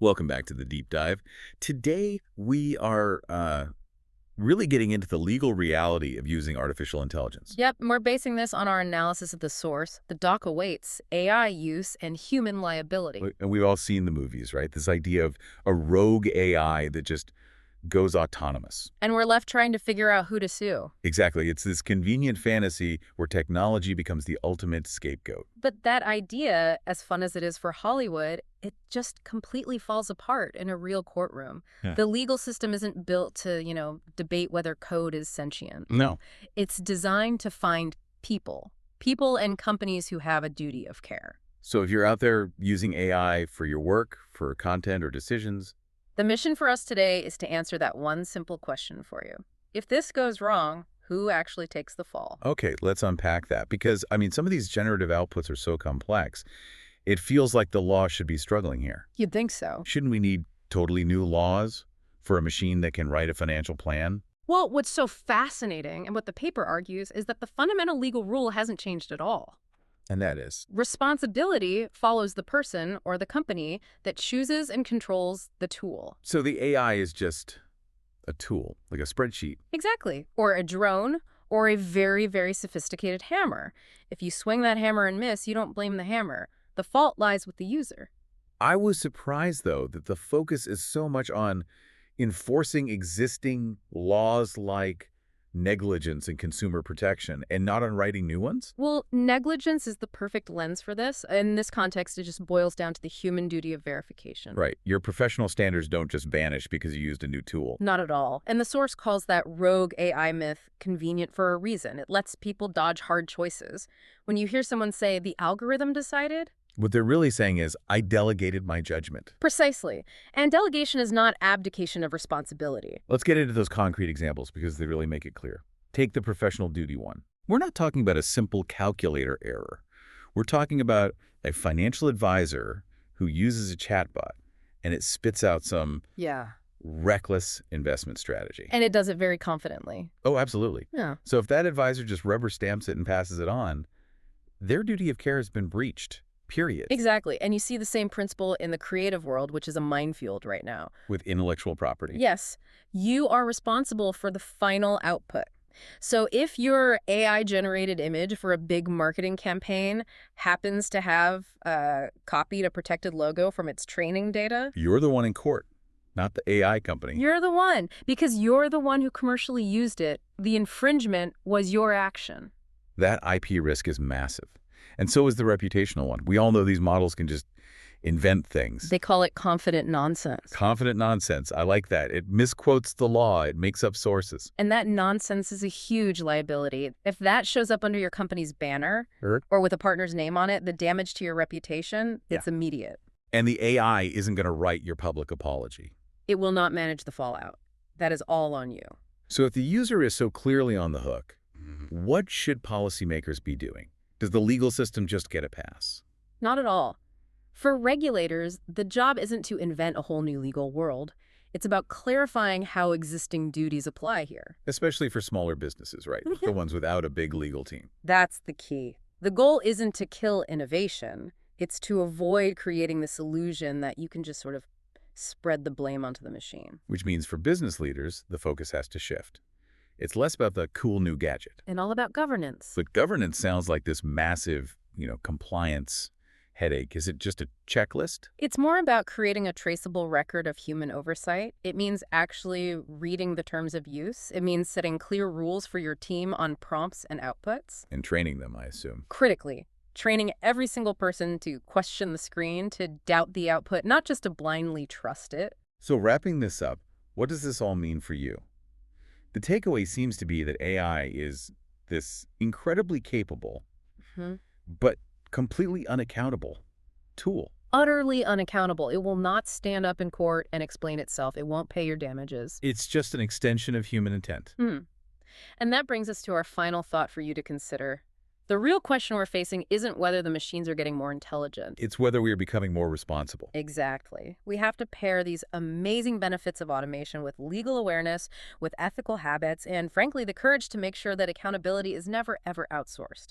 Welcome back to the Deep Dive. Today, we are really getting into the legal reality of using artificial intelligence. Yep, and we're basing this on our analysis of the source. The doc awaits AI use and human liability. And we've all seen the movies, right? This idea of a rogue AI that just goes autonomous. And we're left trying to figure out who to sue. Exactly. It's this convenient fantasy where technology becomes the ultimate scapegoat. But that idea, as fun as it is for Hollywood, it just completely falls apart in a real courtroom. Yeah. The legal system isn't built to, debate whether code is sentient. No. It's designed to find people and companies who have a duty of care. So if you're out there using AI for your work, for content or decisions, the mission for us today is to answer that one simple question for you. If this goes wrong, who actually takes the fall? okay, let's unpack that. Because, some of these generative outputs are so complex, it feels like the law should be struggling here. You'd think so. Shouldn't we need totally new laws for a machine that can write a financial plan? Well, what's so fascinating, and what the paper argues, is that the fundamental legal rule hasn't changed at all. And that is? Responsibility follows the person or the company that chooses and controls the tool. So the AI is just a tool, like a spreadsheet. Exactly. Or a drone, or a very, very sophisticated hammer. If you swing that hammer and miss, you don't blame the hammer. The fault lies with the user. I was surprised, though, that the focus is so much on enforcing existing laws like negligence and consumer protection and not on writing new ones? Well, negligence is the perfect lens for this. In this context, it just boils down to the human duty of verification. Right. Your professional standards don't just vanish because you used a new tool. Not at all. And the source calls that rogue AI myth convenient for a reason. It lets people dodge hard choices. When you hear someone say, the algorithm decided, What they're really saying is, I delegated my judgment. precisely. And delegation is not abdication of responsibility. Let's get into those concrete examples because they really make it clear. Take the professional duty one. We're not talking about a simple calculator error. We're talking about a financial advisor who uses a chatbot and it spits out some reckless investment strategy. And it does it very confidently. Oh, absolutely. Yeah. So if that advisor just rubber stamps it and passes it on, their duty of care has been breached. Period. Exactly. And you see the same principle in the creative world, which is a minefield right now. With intellectual property. Yes. You are responsible for the final output. So if your AI-generated image for a big marketing campaign happens to have copied a protected logo from its training data, You're the one in court, not the AI company. you're the one, because you're the one who commercially used it. The infringement was your action. That IP risk is massive. And so is the reputational one. We all know these models can just invent things. They call it confident nonsense. Confident nonsense. I like that. It misquotes the law. It makes up sources. And that nonsense is a huge liability. If that shows up under your company's banner or with a partner's name on it, the damage to your reputation, it's immediate. And the AI isn't going to write your public apology. It will not manage the fallout. That is all on you. So if the user is so clearly on the hook, what should policymakers be doing? Does the legal system just get a pass? Not at all. For regulators, the job isn't to invent a whole new legal world. It's about clarifying how existing duties apply here. Especially for smaller businesses, right? The ones without a big legal team. That's the key. The goal isn't to kill innovation. It's to avoid creating this illusion that you can just sort of spread the blame onto the machine. Which means for business leaders, the focus has to shift. It's less about the cool new gadget. And all about governance. But governance sounds like this massive, compliance headache. Is it just a checklist? It's more about creating a traceable record of human oversight. It means actually reading the terms of use. It means setting clear rules for your team on prompts and outputs. And training them, I assume. Critically, training every single person to question the screen, to doubt the output, not just to blindly trust it. So wrapping this up, what does this all mean for you? The takeaway seems to be that AI is this incredibly capable, but completely unaccountable tool. Utterly unaccountable. It will not stand up in court and explain itself. It won't pay your damages. It's just an extension of human intent. And that brings us to our final thought for you to consider. The real question we're facing isn't whether the machines are getting more intelligent. It's whether we are becoming more responsible. Exactly. We have to pair these amazing benefits of automation with legal awareness, with ethical habits, and frankly, the courage to make sure that accountability is never, ever outsourced.